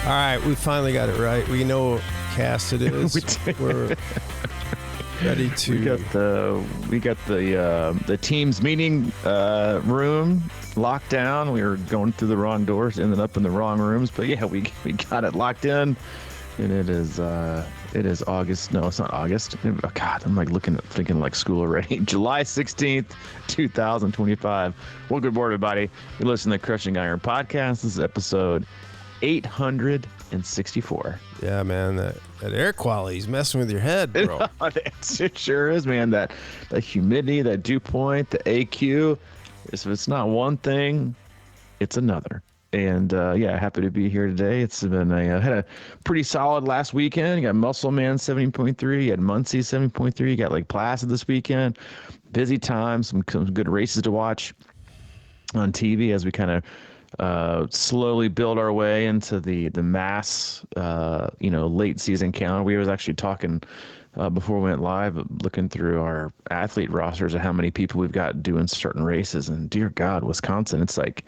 All right, we finally got it right. We know what cast it is. We're ready to. We got the team's meeting room locked down. We were going through the wrong doors, ended up in the wrong rooms. But yeah, we got it locked in, and it is August. No, it's not August. Oh, God, I'm like thinking like school already. July 16th, 2025. Well, good morning, everybody. You listen to the Crushing Iron podcast. This is episode 864. Yeah, man, that air quality is messing with your head, bro. It sure is, man. That humidity, that dew point, the AQ. If it's not one thing, it's another. And yeah, happy to be here today. It's been had a pretty solid last weekend. You got Muscle Man 70.3, you had Muncie 70.3, you got Lake Placid this weekend. Busy time, some good races to watch on TV as we kind of slowly build our way into the mass, late season count. We was actually talking before we went live, looking through our athlete rosters of how many people we've got doing certain races. And dear God, Wisconsin, it's like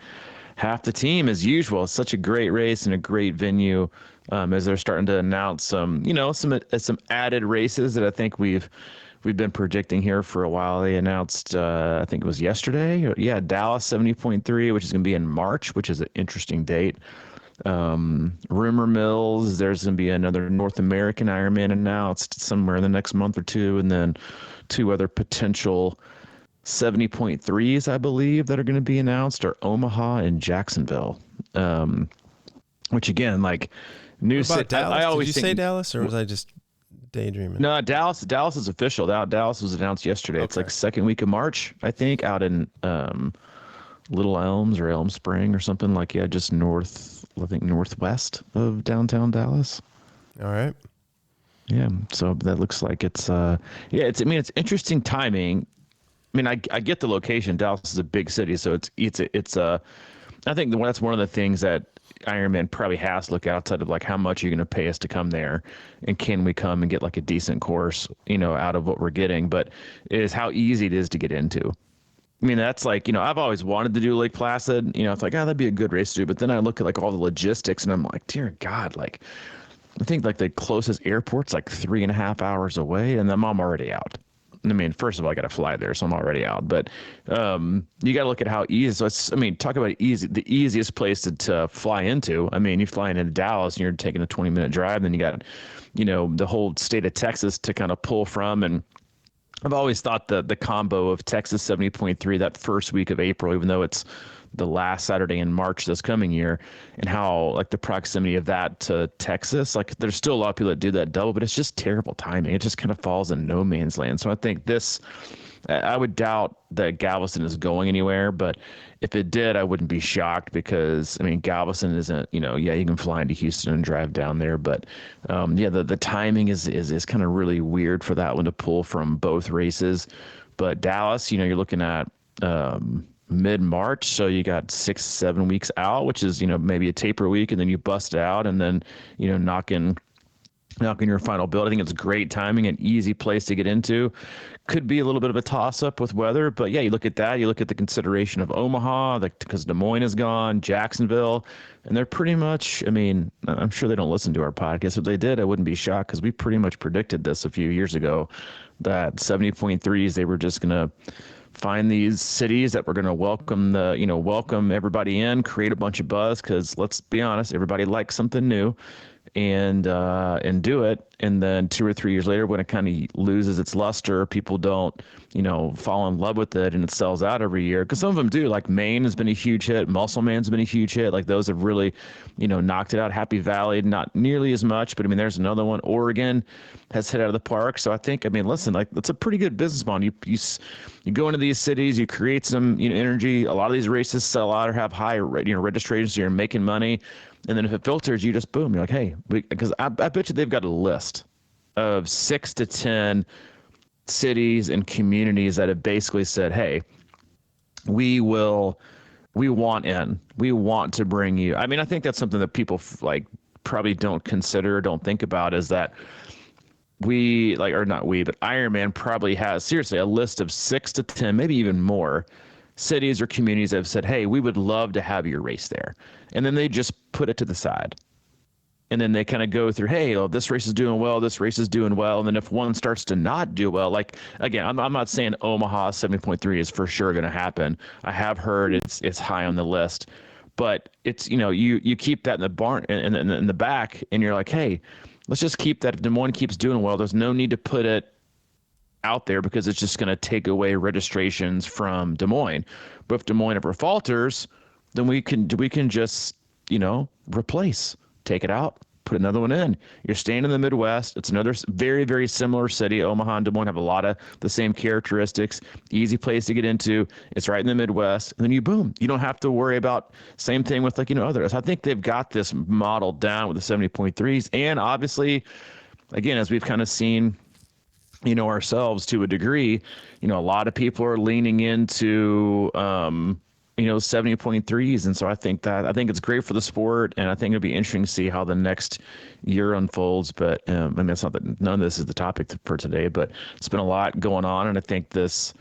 half the team as usual. It's such a great race and a great venue. As they're starting to announce some added races that I think we've been predicting here for a while. They announced, I think it was yesterday. Yeah, Dallas 70.3, which is going to be in March, which is an interesting date. Rumor mills, there's going to be another North American Ironman announced somewhere in the next month or two, and then two other potential 70.3s, I believe, that are going to be announced are Omaha and Jacksonville. Which again, like new city. I always think, say Dallas, or was I just daydreaming? No, Dallas is official. Dallas was announced yesterday. Okay. It's like second week of March, I think, out in Little Elms or Elm Spring or something like, yeah, just northwest of downtown Dallas. All right. Yeah, so that looks like it's it's interesting timing. I mean, I get the location. Dallas is a big city, so it's I think that's one of the things that Ironman probably has to look outside of, like, how much are you going to pay us to come there, and can we come and get like a decent course, out of what we're getting, but is how easy it is to get into. I mean, that's like, I've always wanted to do Lake Placid, it's like, that'd be a good race to do, but then I look at like all the logistics and I'm like, dear God, like, I think like the closest airport's like 3.5 hours away, and I'm already out. I mean, first of all, I got to fly there, so I'm already out. But you got to look at how easy. So talk about easy. The easiest place to fly into. I mean, you fly into Dallas and you're taking a 20-minute drive. Then you got, the whole state of Texas to kind of pull from. And I've always thought the combo of Texas 70.3 that first week of April, even though it's the last Saturday in March this coming year, and how like the proximity of that to Texas, like there's still a lot of people that do that double, but it's just terrible timing. It just kind of falls in no man's land. So I think I would doubt that Galveston is going anywhere, but if it did, I wouldn't be shocked, because I mean, Galveston isn't, you can fly into Houston and drive down there, but the timing is kind of really weird for that one to pull from both races. But Dallas, you're looking at mid-March, so you got 6-7 weeks out, which is maybe a taper week, and then you bust it out, and then knocking your final build. I think it's great timing, an easy place to get into. Could be a little bit of a toss-up with weather, but yeah, you look at that, you look at the consideration of Omaha, because Des Moines is gone, Jacksonville, and they're pretty much, I mean, I'm sure they don't listen to our podcast. If they did, I wouldn't be shocked, because we pretty much predicted this a few years ago, that 70.3s, they were just going to find these cities that were going to welcome everybody in, create a bunch of buzz, because let's be honest, everybody likes something new, and do it. And then 2 or 3 years later, when it kind of loses its luster, people don't, fall in love with it, and it sells out every year. Because some of them do, like Maine has been a huge hit. Muscle Man's been a huge hit. Like those have really, knocked it out. Happy Valley, not nearly as much, but I mean, there's another one. Oregon has hit out of the park. So I think, listen, like that's a pretty good business model. You go into these cities, you create some, energy. A lot of these races sell out or have high, registrations. So you're making money. And then if it filters, you just boom. You're like, hey, because I bet you they've got a list of 6 to 10 cities and communities that have basically said, hey, we want in. We want to bring you. I mean, I think that's something that people like probably don't consider, don't think about, is that but Ironman probably has seriously a list of 6 to 10, maybe even more cities or communities that have said, hey, we would love to have your race there. And then they just put it to the side. And then they kind of go through, hey, oh, this race is doing well, this race is doing well. And then if one starts to not do well, like, again, I'm not saying Omaha 70.3 is for sure going to happen. I have heard it's high on the list, but it's, you keep that in the barn, in the back, and you're like, hey, let's just keep that. If Des Moines keeps doing well, there's no need to put it out there because it's just going to take away registrations from Des Moines. But if Des Moines ever falters, then we can just, replace. Take it out, put another one in. You're staying in the Midwest. It's another very, very similar city. Omaha and Des Moines have a lot of the same characteristics. Easy place to get into. It's right in the Midwest. And then you boom. You don't have to worry about same thing with others. I think they've got this model down with the 70.3s. And obviously, again, as we've kind of seen, ourselves to a degree, a lot of people are leaning into 70.3s. And so I think it's great for the sport, and I think it'll be interesting to see how the next year unfolds. But it's not that none of this is the topic for today, but it's been a lot going on. And I think this,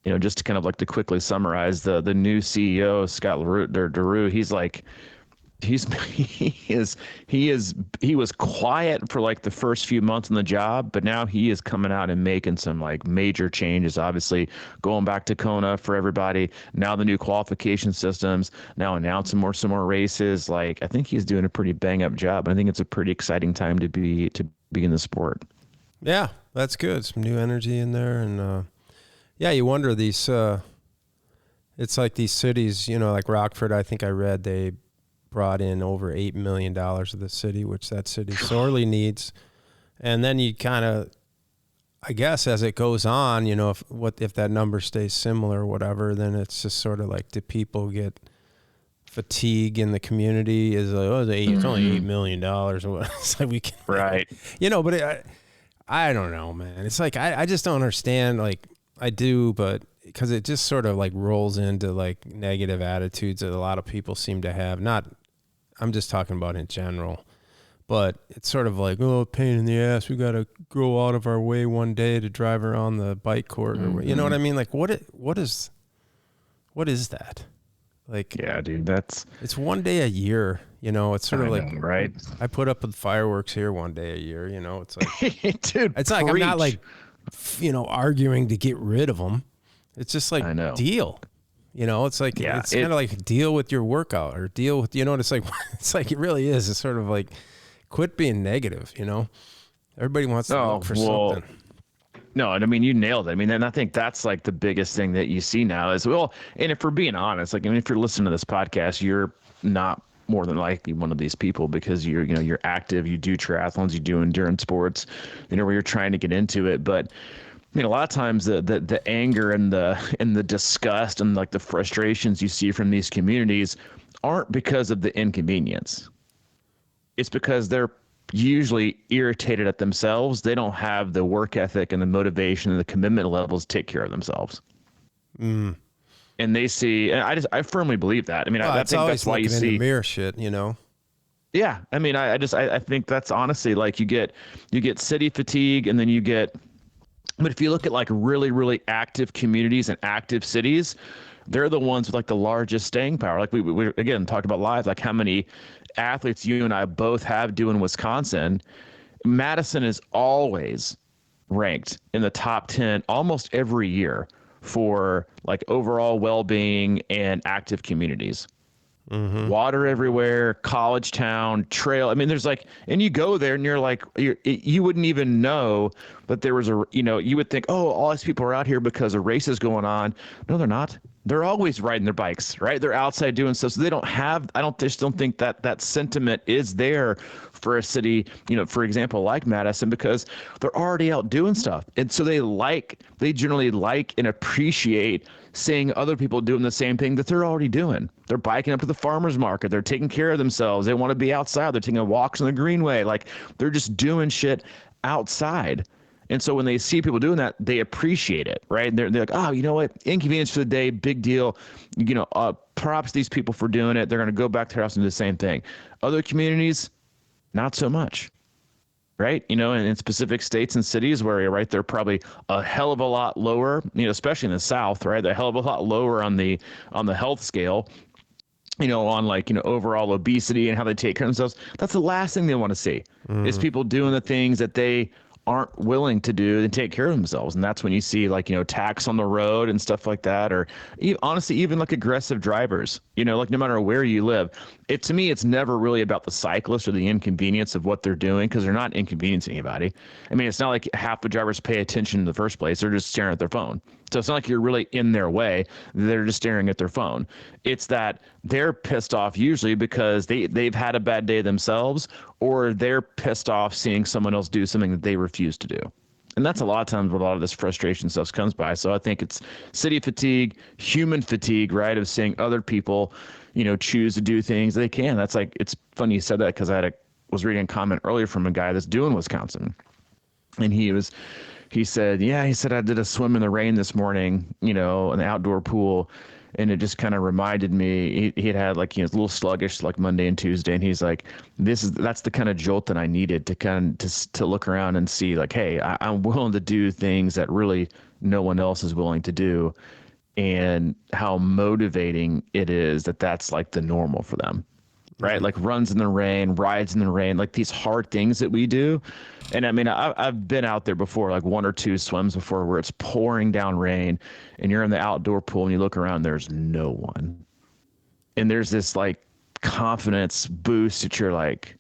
just to kind of to quickly summarize, the new CEO, Scott DeRue, he's like, he was quiet for the first few months on the job, but now he is coming out and making some major changes, obviously going back to Kona for everybody. Now the new qualification systems, now announcing some more races. I think he's doing a pretty bang up job. I think it's a pretty exciting time to be in the sport. Yeah, that's good. Some new energy in there. And you wonder these, it's like these cities, like Rockford, I think I read they brought in over $8 million of the city, which that city sorely needs. And then you kind of, I guess, as it goes on, if that number stays similar or whatever, then it's just sort of do people get fatigue in the community? Is it's only $8 million. It's we can, right? But I don't know, man. It's I just don't understand. I do, but because it just sort of rolls into negative attitudes that a lot of people seem to have. I'm just talking about in general, but it's sort of pain in the ass. We got to go out of our way one day to drive around the bike court, or you know what I mean? What is that? Yeah, dude, it's one day a year. It's sort of right? I put up with fireworks here one day a year. It's dude, it's I'm not arguing to get rid of them. It's just I know. deal. It's it's kind of deal with your workout or deal with, it's it really is. It's sort of quit being negative, Everybody wants to look for something. No, and you nailed it. And I think that's the biggest thing that you see now is, well, and if we're being honest, if you're listening to this podcast, you're not more than likely one of these people because you're active, you do triathlons, you do endurance sports, where you're trying to get into it. But a lot of times the anger and the disgust and the frustrations you see from these communities aren't because of the inconvenience. It's because they're usually irritated at themselves. They don't have the work ethic and the motivation and the commitment levels to take care of themselves. And they see, and I firmly believe that. I think that's why you see in the mirror shit, Yeah. I think that's honestly you get city fatigue, and then you get, but if you look at really, really active communities and active cities, they're the ones with the largest staying power. We again talked about live, how many athletes you and I both have doing Wisconsin. Madison is always ranked in the top 10 almost every year for overall well-being and active communities. Water everywhere, college town, trail. There's and you go there and you're you wouldn't even know that there was you would think, oh, all these people are out here because a race is going on. No, they're not. They're always riding their bikes, right? They're outside doing stuff. So they don't have, just don't think that sentiment is there for a city, for example, like Madison, because they're already out doing stuff. And so they generally and appreciate seeing other people doing the same thing that they're already doing. They're biking up to the farmer's market. They're taking care of themselves. They want to be outside. They're taking walks on the greenway. They're just doing shit outside. And so when they see people doing that, they appreciate it, right? They're like, oh, you know what? Inconvenience for the day, big deal. Props to these people for doing it. They're going to go back to their house and do the same thing. Other communities, not so much, right? In specific states and cities where you're right, they're probably a hell of a lot lower, especially in the South, right? They're a hell of a lot lower on the health scale. on like, overall obesity and how they take care of themselves. That's the last thing they want to see is people doing the things that they aren't willing to do and take care of themselves. And that's when you see like, attacks on the road and stuff like that, or honestly, even like aggressive drivers, like no matter where you live, to me, it's never really about the cyclist or the inconvenience of what they're doing, because they're not inconveniencing anybody. I mean, it's not like half the drivers pay attention in the first place. They're just staring at their phone. So it's not like you're really in their way. They're just staring at their phone. It's that they're pissed off usually because they've had a bad day themselves, or they're pissed off seeing someone else do something that they refuse to do. And that's a lot of times where a lot of this frustration stuff comes by. So I think it's city fatigue, human fatigue, right? Of seeing other people, choose to do things they can. That's like, it's funny you said that, because was reading a comment earlier from a guy that's doing Wisconsin. And he said, I did a swim in the rain this morning, in the outdoor pool. And it just kind of reminded me, he had like, a little sluggish like Monday and Tuesday. And he's like, that's the kind of jolt that I needed to look around and see like, hey, I'm willing to do things that really no one else is willing to do. And how motivating it is that's like the normal for them. Right? Like runs in the rain, rides in the rain, like these hard things that we do. And I mean, I've been out there before, like 1 or 2 swims before, where it's pouring down rain and you're in the outdoor pool and you look around, there's no one. And there's this like confidence boost that you're like,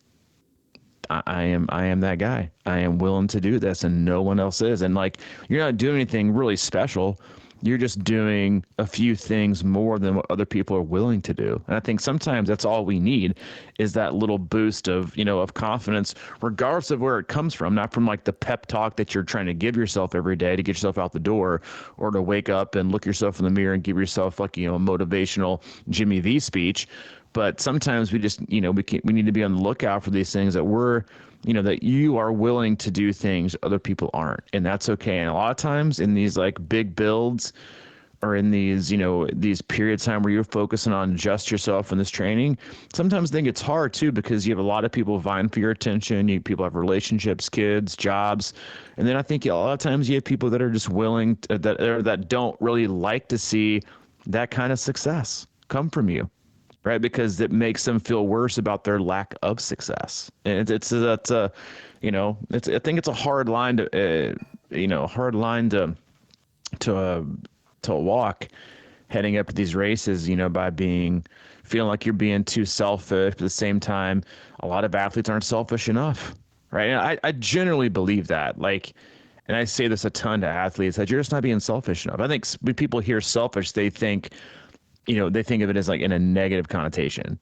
I am that guy. I am willing to do this and no one else is. And like, you're not doing anything really special. You're just doing a few things more than what other people are willing to do. And I think sometimes that's all we need, is that little boost of, of confidence, regardless of where it comes from, not from like the pep talk that you're trying to give yourself every day to get yourself out the door, or to wake up and look yourself in the mirror and give yourself like, a motivational Jimmy V speech. But sometimes we just, we need to be on the lookout for these things that that you are willing to do things other people aren't. And that's okay. And a lot of times in these like big builds, or in these, these periods of time where you're focusing on just yourself in this training, sometimes I think it's hard too, because you have a lot of people vying for your attention. People have relationships, kids, jobs. And then I think a lot of times you have people that are just willing that don't really like to see that kind of success come from you. Right, because it makes them feel worse about their lack of success, and I think it's a hard line to walk, heading up to these races, by feeling like you're being too selfish. But at the same time, a lot of athletes aren't selfish enough, right? And I generally believe that, like, and I say this a ton to athletes, that you're just not being selfish enough. I think when people hear selfish, they think of it as like in a negative connotation.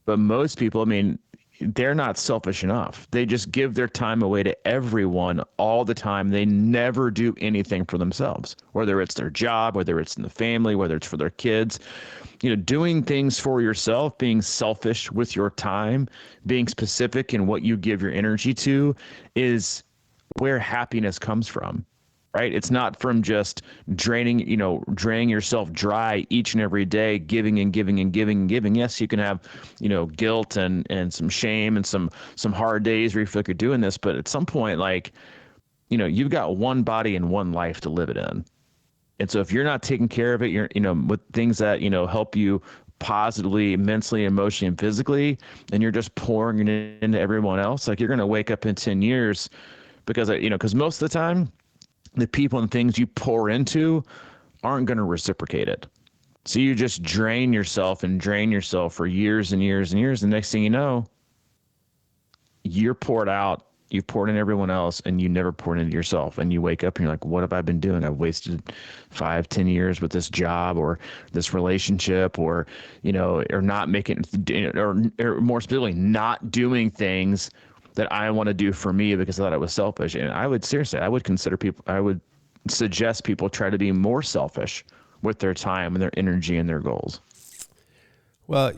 But most people, I mean, they're not selfish enough. They just give their time away to everyone all the time. They never do anything for themselves, whether it's their job, whether it's in the family, whether it's for their kids. Doing things for yourself, being selfish with your time, being specific in what you give your energy to, is where happiness comes from. Right? It's not from just draining yourself dry each and every day, giving and giving and giving and giving. Yes, you can have, guilt and some shame and some hard days where you feel like you're doing this, but at some point, like, you've got one body and one life to live it in. And so if you're not taking care of it, you're, with things that, help you positively, mentally, emotionally, and physically, and you're just pouring it into everyone else, like, you're going to wake up in 10 years because most of the time, the people and things you pour into aren't going to reciprocate it. So you just drain yourself for years and years and years. The next thing you know, you're poured out, you've poured in everyone else, and you never poured into yourself. And you wake up and you're like, what have I been doing? I've wasted 5-10 years with this job or this relationship, or, or not making, or more specifically, not doing things that I want to do for me because I thought I was selfish. And I would suggest people try to be more selfish with their time and their energy and their goals. Well,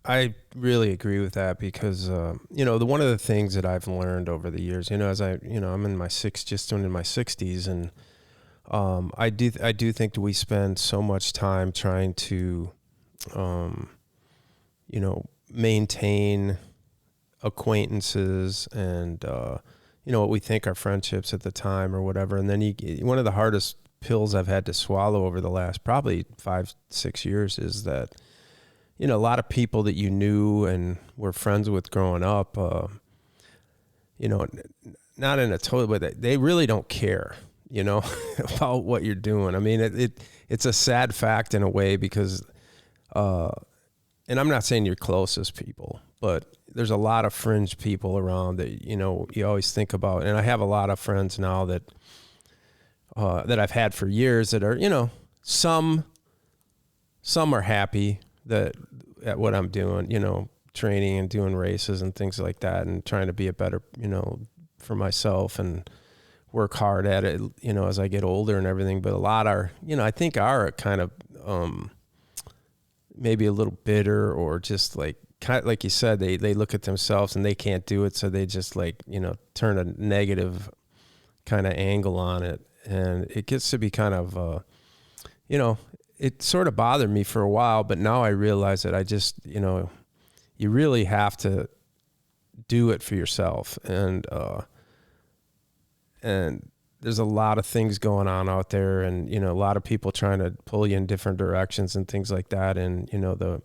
I really agree with that, because, one of the things that I've learned over the years, as I'm in my just in my 60s, and I do think that we spend so much time trying to, maintain acquaintances and what we think are friendships at the time or whatever. And then one of the hardest pills I've had to swallow over the last probably 5-6 years is that, you know, a lot of people that you knew and were friends with growing up, you know, not in a total way, they really don't care, you know, about what you're doing. I mean, it's a sad fact in a way because, and I'm not saying you're closest people, but there's a lot of fringe people around that, you know, you always think about. And I have a lot of friends now that I've had for years that are, you know, some are happy at what I'm doing, you know, training and doing races and things like that and trying to be a better, you know, for myself and work hard at it, you know, as I get older and everything. But a lot are, you know, I think are kind of maybe a little bitter or just like, kind of, like you said, they look at themselves and they can't do it. So they just like, you know, turn a negative kind of angle on it. And it gets to be kind of, you know, it sort of bothered me for a while, but now I realize that I just, you know, you really have to do it for yourself. And there's a lot of things going on out there and, you know, a lot of people trying to pull you in different directions and things like that. And, you know, the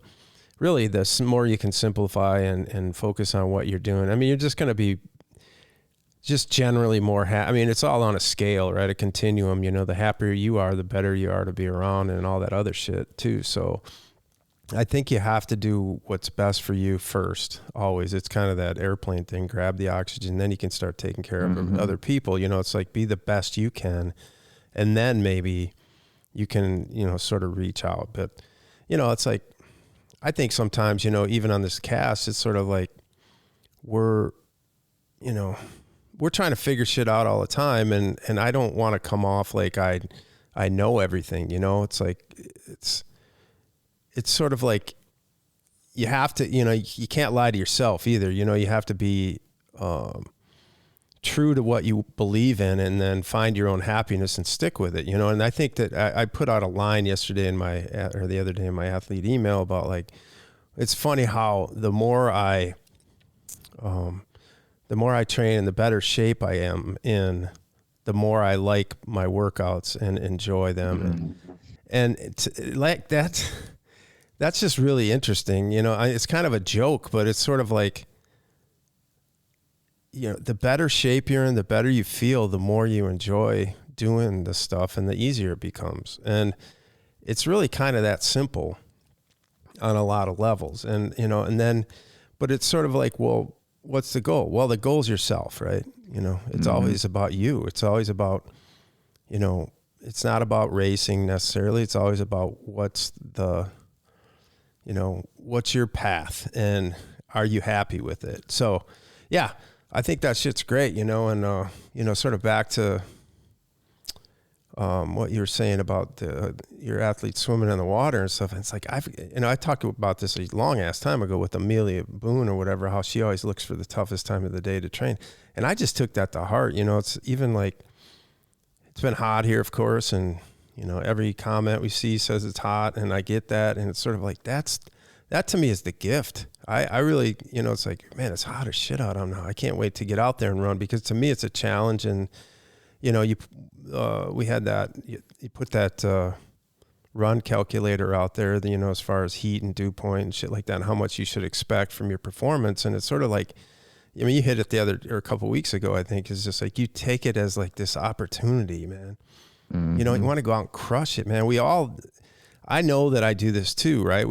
more you can simplify and focus on what you're doing, I mean, you're just going to be just generally more I mean, it's all on a scale, right? A continuum, you know, the happier you are, the better you are to be around and all that other shit too. So I think you have to do what's best for you first, always. It's kind of that airplane thing, grab the oxygen, then you can start taking care of other people. You know, it's like be the best you can, and then maybe you can, you know, sort of reach out. But, you know, it's like, I think sometimes, you know, even on this cast, it's sort of like we're trying to figure shit out all the time. And I don't want to come off like I know everything, you know. It's like, it's sort of like you have to, you know, you can't lie to yourself either. You know, you have to be true to what you believe in and then find your own happiness and stick with it, you know. And I think that I put out a line yesterday the other day in my athlete email about like, it's funny how the more I train and the better shape I am in, the more I like my workouts and enjoy them. And like that's just really interesting. You know, it's kind of a joke, but it's sort of like, you know, the better shape you're in, the better you feel, the more you enjoy doing the stuff and the easier it becomes. And it's really kind of that simple on a lot of levels. And, you know, and then, but it's sort of like, well, what's the goal? Well, the goal's yourself, right? You know, it's always about you. It's always about, you know, it's not about racing necessarily. It's always about what's your path and are you happy with it? So yeah, I think that shit's great, you know, and, you know, sort of back to, what you were saying about your athletes swimming in the water and stuff. And it's like, I talked about this a long ass time ago with Amelia Boone or whatever, how she always looks for the toughest time of the day to train. And I just took that to heart. You know, it's even like, it's been hot here, of course. And, you know, every comment we see says it's hot and I get that. And it's sort of like, that to me is the gift. I really, you know, it's like, man, it's hot as shit out now. I can't wait to get out there and run because to me it's a challenge. And, you know, we had that, you put that run calculator out there, you know, as far as heat and dew point and shit like that, and how much you should expect from your performance. And it's sort of like, I mean, you hit it a couple of weeks ago, I think, is just like, you take it as like this opportunity, man. You know, you want to go out and crush it, man. I know that I do this too, right?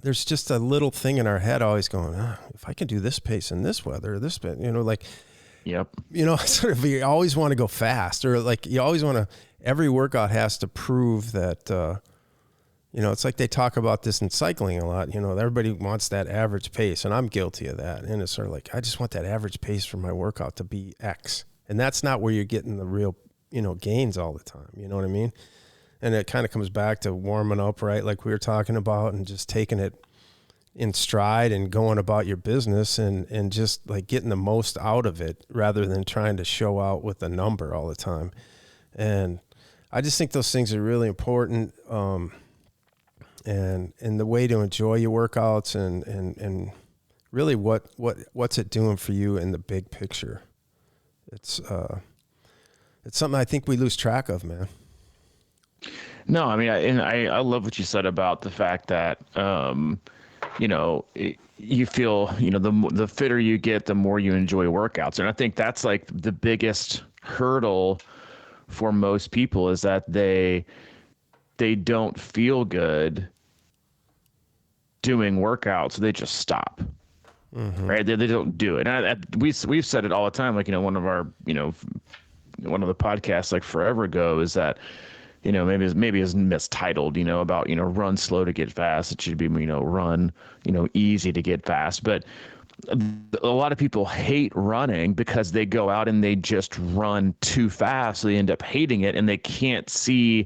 There's just a little thing in our head always going, if I can do this pace in this weather, you know, like, yep. You know, sort of, you always want to go fast, or like you always want to, every workout has to prove that, you know, it's like they talk about this in cycling a lot, you know, everybody wants that average pace, and I'm guilty of that. And it's sort of like, I just want that average pace for my workout to be X. And that's not where you're getting the real, you know, gains all the time. You know what I mean? And it kind of comes back to warming up, right? Like we were talking about, and just taking it in stride and going about your business and just like getting the most out of it rather than trying to show out with a number all the time. And I just think those things are really important. And the way to enjoy your workouts and really what's it doing for you in the big picture. It's It's something I think we lose track of, man. No, I mean, I love what you said about the fact that, you feel, the fitter you get, the more you enjoy workouts. And I think that's like the biggest hurdle for most people is that they don't feel good doing workouts. So they just stop. Mm-hmm. Right. They don't do it. And we've said it all the time. Like, one of our, one of the podcasts like forever ago is that, maybe it's mistitled, about, run slow to get fast. It should be, run, easy to get fast. But a lot of people hate running because they go out and they just run too fast. So they end up hating it, and they can't see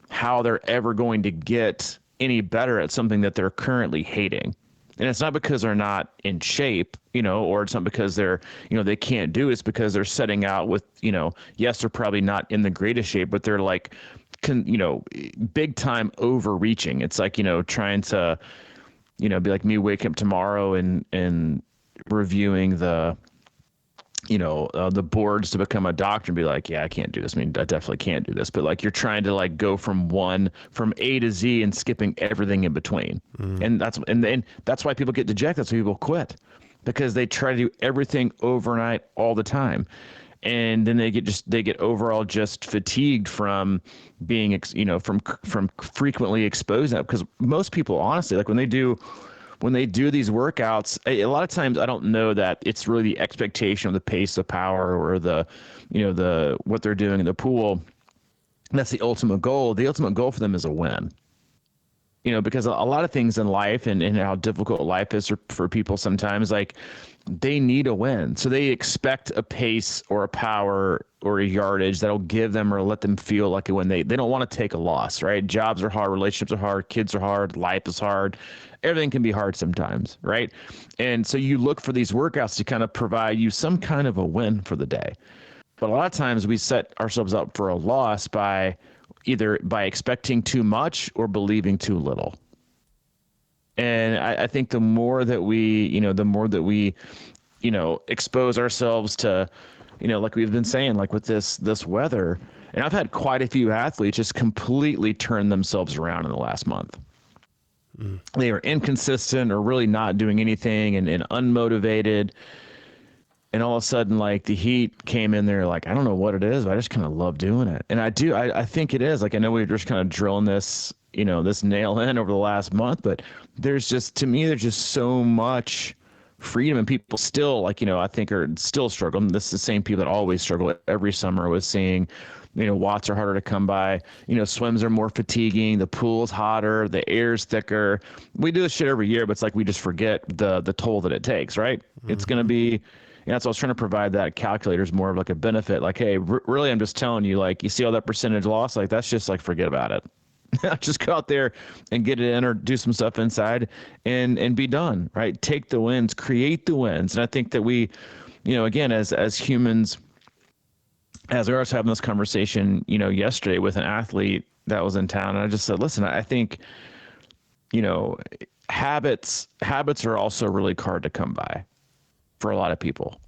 how they're ever going to get any better at something that they're currently hating. And it's not because they're not in shape, or it's not because they're, they can't do it. It's because they're setting out with, yes, they're probably not in the greatest shape, but they're like, big time overreaching. It's like, trying to, be like me waking up tomorrow and reviewing the boards to become a doctor and be like, yeah, I can't do this. I mean, I definitely can't do this. But like, you're trying to like go from A to Z and skipping everything in between. And that's why people get dejected. That's why people quit, because they try to do everything overnight all the time. And then they get overall just fatigued from being, from frequently exposed. Because most people, honestly, like when they do these workouts, a lot of times I don't know that it's really the expectation of the pace of power or the what they're doing in the pool. That's the ultimate goal. The ultimate goal for them is a win. Because a lot of things in life and how difficult life is for people sometimes, like they need a win. So they expect a pace or a power or a yardage that'll give them or let them feel like when they don't want to take a loss, right? Jobs are hard, relationships are hard, kids are hard, life is hard. Everything can be hard sometimes, right? And so you look for these workouts to kind of provide you some kind of a win for the day. But a lot of times we set ourselves up for a loss by expecting too much or believing too little. And I think the more that we expose ourselves to, like we've been saying, like with this weather, and I've had quite a few athletes just completely turn themselves around in the last month. They are inconsistent or really not doing anything and unmotivated. And all of a sudden, like the heat came in there, like, I don't know what it is, but I just kind of love doing it. And I think it is. Like, I know we were just kind of drilling this, this nail in over the last month, but there's just so much freedom, and people still, like, I think are still struggling. This is the same people that always struggle every summer with seeing, watts are harder to come by, swims are more fatiguing, the pool's hotter, the air's thicker. We do this shit every year, but it's like we just forget the toll that it takes, right? Mm-hmm. It's going to be, so I was trying to provide that calculator is more of like a benefit. Like, hey, really, I'm just telling you, like, you see all that percentage loss, like that's just like, forget about it. Just go out there and get it in or do some stuff inside and be done, right? Take the wins, create the wins. And I think that we, again, as humans, as we were having this conversation, yesterday with an athlete that was in town, and I just said, listen, I think, habits are also really hard to come by for a lot of people.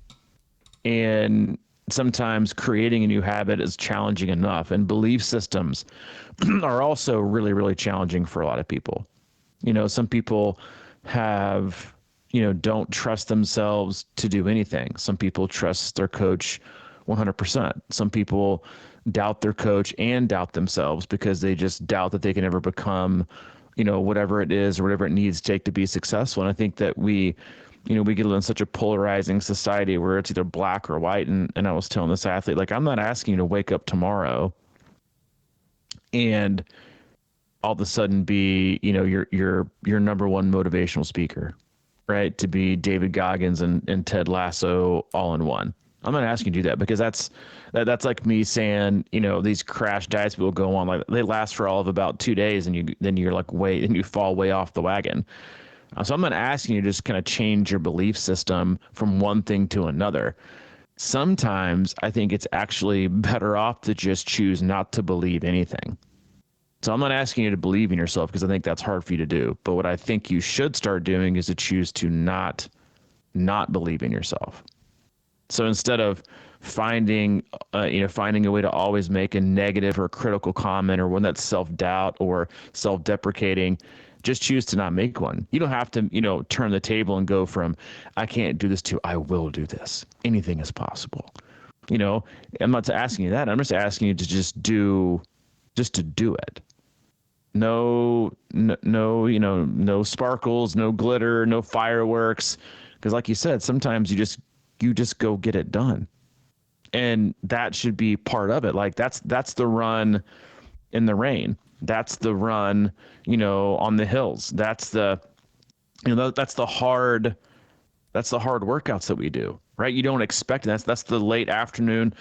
And sometimes creating a new habit is challenging enough, and belief systems are also really, really challenging for a lot of people. Some people have, don't trust themselves to do anything. Some people trust their coach 100%. Some people doubt their coach and doubt themselves because they just doubt that they can ever become, whatever it is or whatever it needs to take to be successful. And I think that we get in such a polarizing society where it's either black or white. And I was telling this athlete, like, I'm not asking you to wake up tomorrow and all of a sudden be, your number one motivational speaker, right? To be David Goggins and Ted Lasso all in one. I'm not asking you to do that, because that's like me saying, these crash diets people go on, like they last for all of about 2 days and you fall way off the wagon. So I'm not asking you to just kind of change your belief system from one thing to another. Sometimes I think it's actually better off to just choose not to believe anything. So I'm not asking you to believe in yourself, because I think that's hard for you to do. But what I think you should start doing is to choose to not believe in yourself. So instead of finding a way to always make a negative or critical comment, or one that's self-doubt or self-deprecating. Just choose to not make one. You don't have to, turn the table and go from I can't do this to I will do this. Anything is possible. I'm not asking you that. I'm just asking you to just to do it. No, no sparkles, no glitter, no fireworks. Because like you said, sometimes you just go get it done. And that should be part of it. Like that's the run in the rain. That's the run, on the hills. That's the, that's the hard workouts that we do, right? You don't expect it. That's the late afternoon,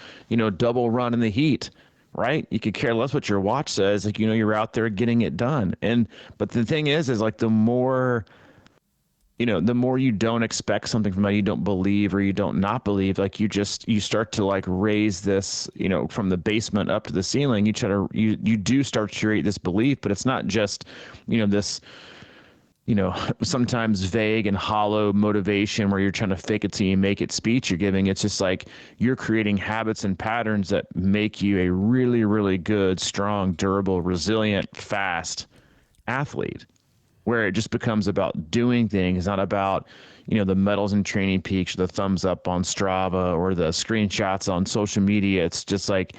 double run in the heat, right? You could care less what your watch says. Like, you're out there getting it done. But the thing is like the more you don't expect something from that, you don't believe or you don't not believe, like you start to like raise this, from the basement up to the ceiling. You do start to create this belief, but it's not just, this, sometimes vague and hollow motivation where you're trying to fake it till you make it speech you're giving. It's just like you're creating habits and patterns that make you a really, really good, strong, durable, resilient, fast athlete, where it just becomes about doing things, not about, the medals and training peaks, or the thumbs up on Strava, or the screenshots on social media. It's just like,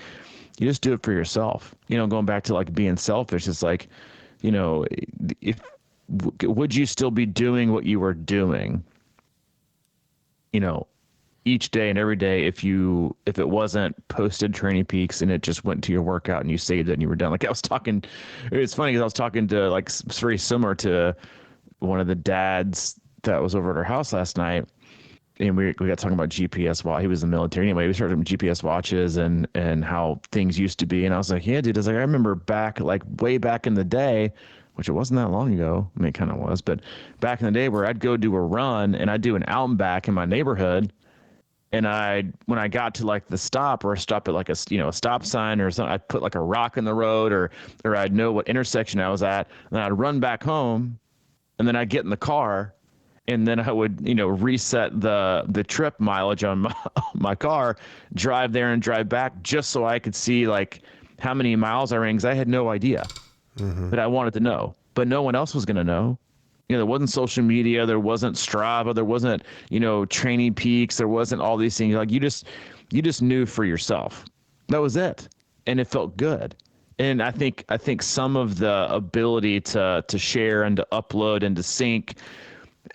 you just do it for yourself. Going back to like being selfish, it's like, would you still be doing what you were doing, each day and every day if it wasn't posted training peaks and it just went to your workout and you saved it and you were done? Like it's funny because I was talking to, like, it's very similar to one of the dads that was over at our house last night, and we got talking about GPS while he was in the military. Anyway, we started with GPS watches and how things used to be, and I was like, yeah, dude, I remember way back in the day, which it wasn't that long ago. I mean, it kind of was, but back in the day, where I'd go do a run and I'd do an out and back in my neighborhood. And when I got to like the stop, or a stop at like a stop sign or something, I'd put like a rock in the road, or I'd know what intersection I was at, and then I'd run back home, and then I'd get in the car, and then I would, reset the trip mileage on my car, drive there and drive back, just so I could see like how many miles I ran, because I had no idea. Mm-hmm. But I wanted to know. But no one else was going to know. There wasn't social media, there wasn't Strava, there wasn't, training peaks, there wasn't all these things. Like you just knew for yourself. That was it. And it felt good. And I think some of the ability to share and to upload and to sync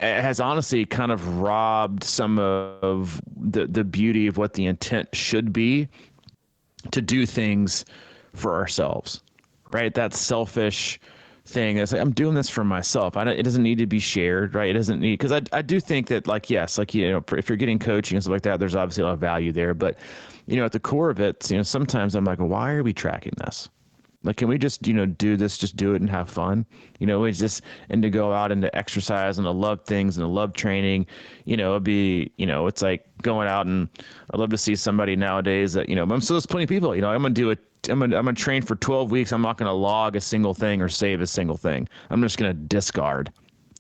has honestly kind of robbed some of the beauty of what the intent should be, to do things for ourselves, right? That selfish thing is like, I'm doing this for myself. It doesn't need to be shared, right? It doesn't need, because I do think that, like, yes, like, if you're getting coaching and stuff like that, there's obviously a lot of value there. But, at the core of it, sometimes I'm like, why are we tracking this? Like, can we just, do this, just do it and have fun? It's just, and to go out and to exercise and to love things and to love training, it'd be, it's like going out, and I'd love to see somebody nowadays that, I'm still, there's plenty of people, I'm going to do it. I'm gonna train for 12 weeks. I'm not gonna log a single thing or save a single thing. I'm just gonna discard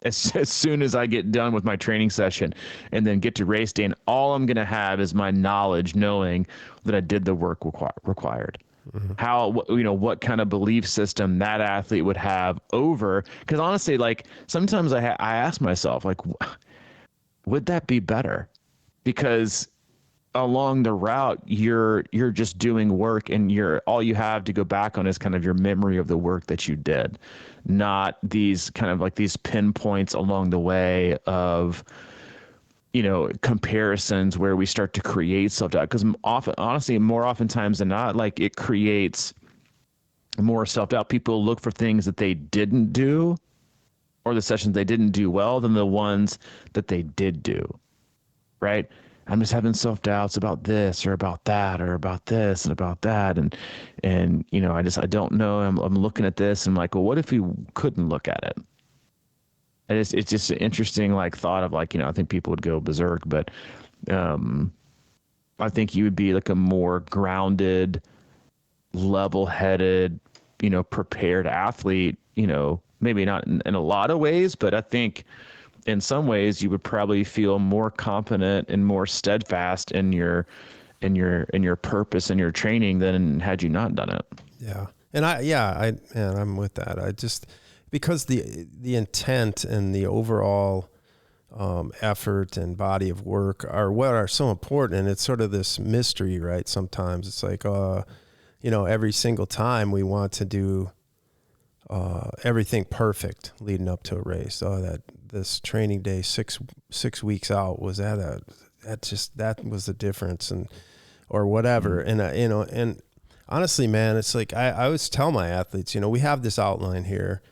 as soon as I get done with my training session, and then get to race day. And all I'm gonna have is my knowledge, knowing that I did the work required. Mm-hmm. How, what kind of belief system that athlete would have over? Because honestly, like, sometimes I ask myself, like, would that be better? Because along the route, you're just doing work, and all you have to go back on is kind of your memory of the work that you did, not these kind of like these pinpoints along the way of, comparisons where we start to create self-doubt. Because more oftentimes than not, like, it creates more self-doubt. People look for things that they didn't do, or the sessions they didn't do well, than the ones that they did do, right? I'm just having self-doubts about this or about that or about this and about that. And I don't know. I'm looking at this and I'm like, well, what if we couldn't look at it? And it's just an interesting, like, thought of, like, I think people would go berserk, but I think you would be like a more grounded, level-headed, prepared athlete, maybe not in a lot of ways, but I think in some ways you would probably feel more confident and more steadfast in your in your purpose and your training than had you not done it. Yeah. And I'm with that. I just, because the intent and the overall effort and body of work are what are so important. And it's sort of this mystery, right? Sometimes it's like, every single time we want to do everything perfect leading up to a race. This training day, six weeks out, was that was the difference, or whatever. Mm-hmm. And honestly, man, it's like, I always tell my athletes, we have this outline here.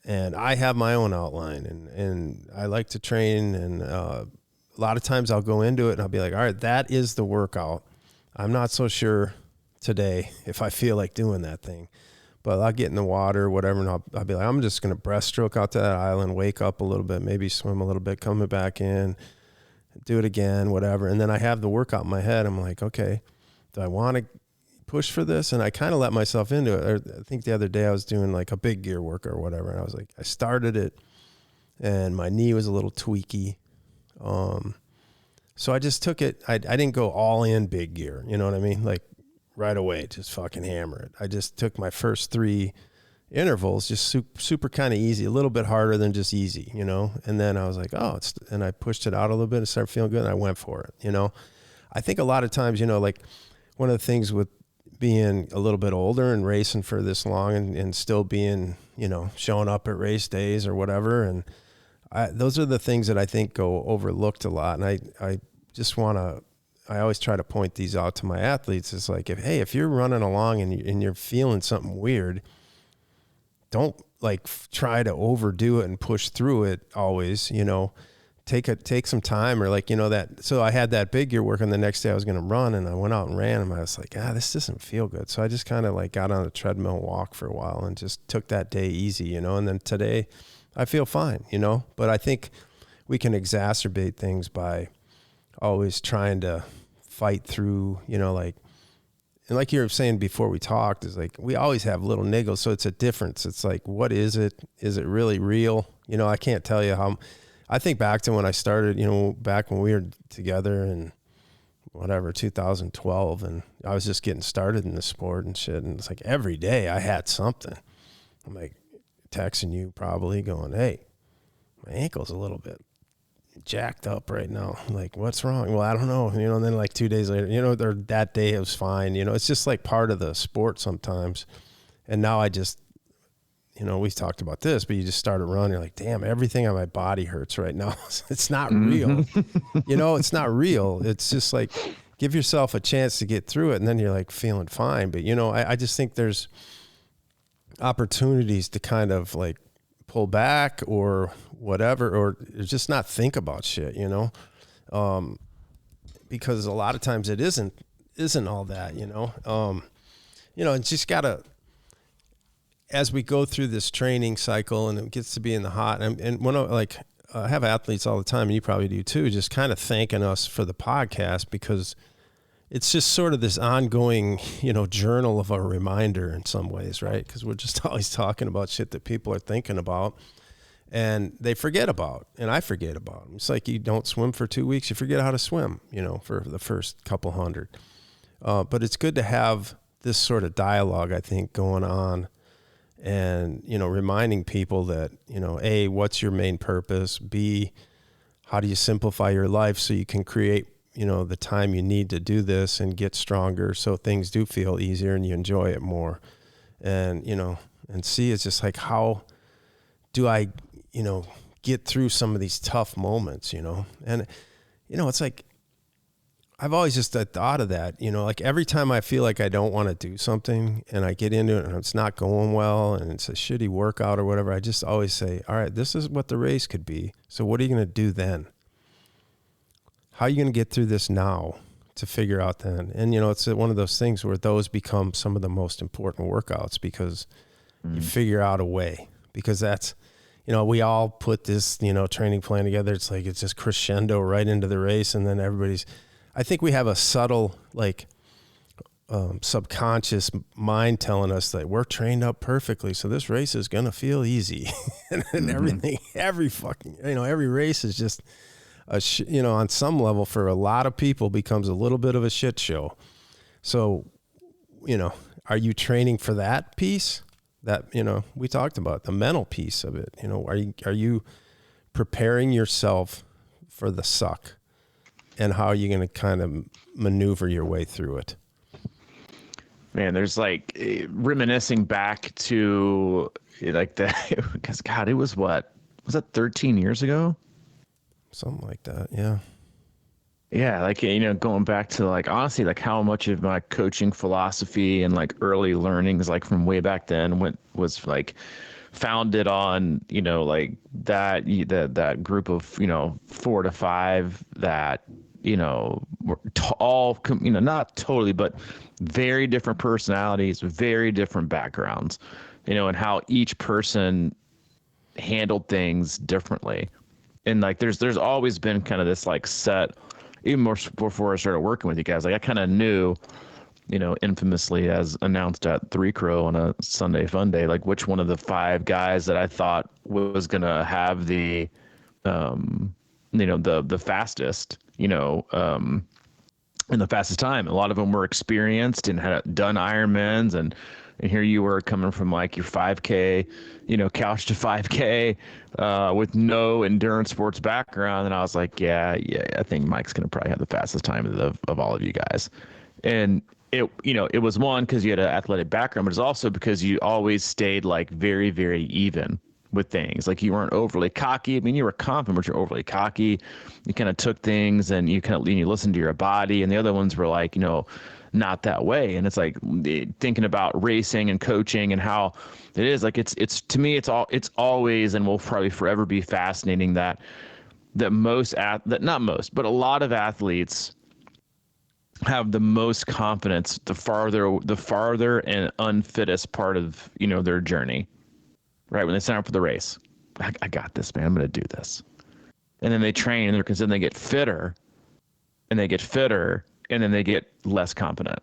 And I have my own outline, and I like to train. And a lot of times I'll go into it and I'll be like, all right, that is the workout. I'm not so sure today if I feel like doing that thing, but I'll get in the water, whatever. And I'll be like, I'm just going to breaststroke out to that island, wake up a little bit, maybe swim a little bit, coming back in, do it again, whatever. And then I have the workout in my head. I'm like, okay, do I want to push for this? And I kind of let myself into it. I think the other day I was doing like a big gear work or whatever. And I was like, I started it and my knee was a little tweaky. So I just took it. I didn't go all in big gear. You know what I mean? Like right away, just fucking hammer it. I just took my first 3 intervals, just super kind of easy, a little bit harder than just easy, And then I was like, and I pushed it out a little bit and started feeling good. And I went for it. I think a lot of times, like one of the things with being a little bit older and racing for this long and still being, showing up at race days or whatever. And those are the things that I think go overlooked a lot. And I just I always try to point these out to my athletes. It's like, if you're running along and you're feeling something weird, don't like try to overdo it and push through it always, take some time, or like, that. So I had that big gear work, and the next day I was going to run, and I went out and ran, and I was like, this doesn't feel good. So I just kind of like got on a treadmill walk for a while and just took that day easy, and then today I feel fine, but I think we can exacerbate things by always trying to fight through, and like you were saying before we talked, is like, we always have little niggles. So it's a difference. It's like, what is it? Is it really real? I can't tell you how. I think back to when I started, back when we were together in 2012, and I was just getting started in the sport and shit. And it's like every day I had something. I'm like texting you probably going, hey, my ankle's a little bit jacked up right now. I'm like, what's wrong? Well, I don't know. And then like 2 days later, or that day it was fine. It's just like part of the sport sometimes. And now I just, we've talked about this, but you just start a run. You're like, damn, everything on my body hurts right now. It's not real. It's not real. It's just like, give yourself a chance to get through it. And then you're like feeling fine. But, I just think there's opportunities to kind of like pull back or whatever, or just not think about shit, because a lot of times it isn't all that, it's just gotta, as we go through this training cycle and it gets to be in the hot, and when I have athletes all the time, and you probably do too, just kind of thanking us for the podcast, because it's just sort of this ongoing, journal of a reminder in some ways, right? Because we're just always talking about shit that people are thinking about and they forget about, and I forget about. It's like you don't swim for 2 weeks, you forget how to swim, for the first couple hundred. But it's good to have this sort of dialogue, I think, going on, and, reminding people that, A, what's your main purpose? B, how do you simplify your life so you can create, the time you need to do this and get stronger so things do feel easier and you enjoy it more. And, and C, it's just like, how do I, get through some of these tough moments, and, it's like, I've always just thought of that, like every time I feel like I don't want to do something and I get into it and it's not going well and it's a shitty workout or whatever, I just always say, all right, this is what the race could be. So what are you going to do then? How are you going to get through this now to figure out then? And, it's one of those things where those become some of the most important workouts, because you figure out a way, because that's, we all put this, training plan together. It's like, it's just crescendo right into the race. And then I think we have a subtle, like, subconscious mind telling us that we're trained up perfectly, so this race is going to feel easy. And everything, every race is just on some level for a lot of people becomes a little bit of a shit show. So, are you training for that piece that, we talked about the mental piece of it? Are you preparing yourself for the suck, and how are you going to kind of maneuver your way through it? Man, there's like reminiscing back to like that, because God, it was what? Was that 13 years ago? Something like that. Yeah. Yeah. Like, going back to like, honestly, like how much of my coaching philosophy and like early learnings, like from way back then was like founded on, like that group of, 4 to 5 that, were all, not totally, but very different personalities, very different backgrounds, and how each person handled things differently. And like, there's always been kind of this like set, even more before I started working with you guys, like I kind of knew, infamously as announced at Three Crow on a Sunday fun day, like which one of the 5 guys that I thought was going to have the fastest, in the fastest time. A lot of them were experienced and had done Ironmans, and here you were coming from like your 5K, couch to 5K, with no endurance sports background. And I was like, yeah, I think Mike's going to probably have the fastest time of all of you guys. And it was one, because you had an athletic background, but it's also because you always stayed like very, very even with things. Like you weren't overly cocky. I mean, you were confident, but you're overly cocky. You kind of took things and you listened to your body, and the other ones were like, not that way. And it's like thinking about racing and coaching and how it is like, it's to me, it's always, and will probably forever be fascinating that not most, but a lot of athletes have the most confidence the farther and unfittest part of, their journey. Right when they sign up for the race, I got this, man. I'm going to do this. And then they train, and then they get fitter, and then they get less confident,